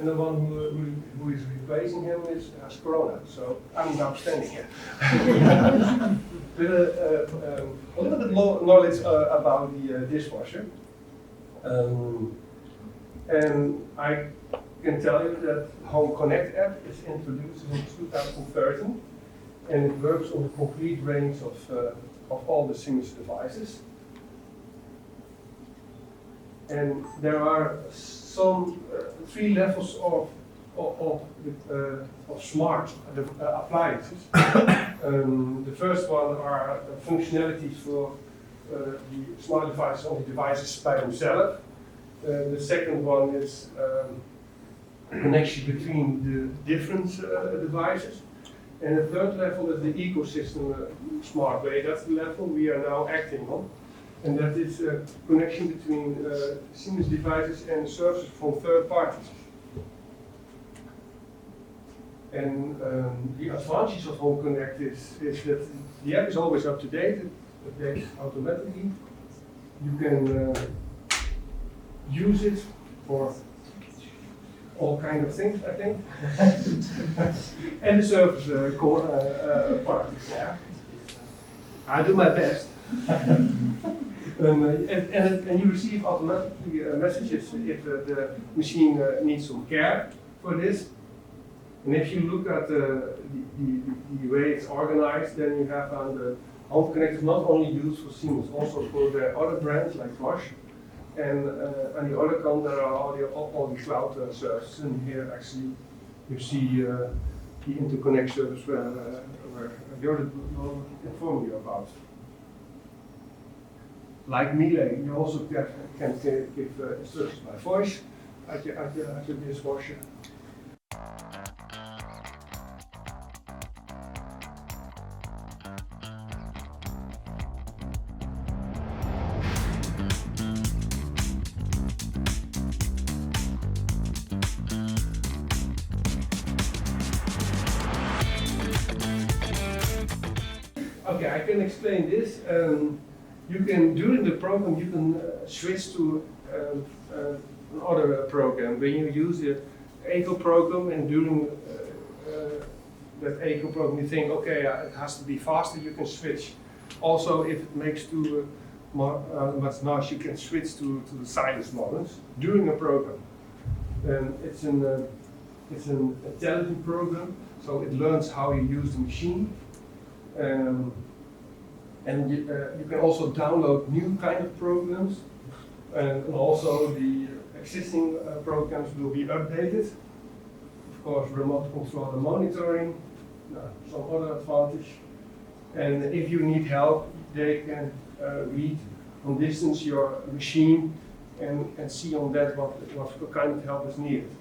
and the one who is replacing him has corona, so I'm now standing here. With a little bit more knowledge about the dishwasher. And I can tell you that Home Connect app is introduced in 2013, and it works on a complete range of all the Siemens devices. And there are some 3 levels of smart appliances. The first one are functionalities for the smart devices on the devices by themselves. The second one is connection between the different devices. And the third level is the ecosystem smart way. That's the level we are now acting on. And that is a connection between Siemens devices and services from third parties. And the advantage of Home Connect is that the app is always up to date. It updates automatically. You can use it for all kinds of things, I think. And the service parties. Yeah. I do my best. And you receive automatically messages if the machine needs some care for this. And if you look at the way it's organized, then you have on the Home Connect is not only used for Siemens, also for the other brands like Bosch. And on the other hand, there are all the cloud services. And here actually you see the InterConnect service where Jordan will inform you about. Like Miele, you also can give instructions by voice at your dishwasher. Okay, I can explain this. You can, during the program, you can switch to another program. When you use the Eco program, and during that Eco program you think, okay, it has to be faster, you can switch. Also, if it makes too much noise, you can switch to the silence modes during a program. And it's an intelligent program, so it learns how you use the machine. And you can also download new kind of programs, and also the existing programs will be updated. Of course, remote control and monitoring, some other advantage. And if you need help, they can read from distance your machine and see on that what kind of help is needed.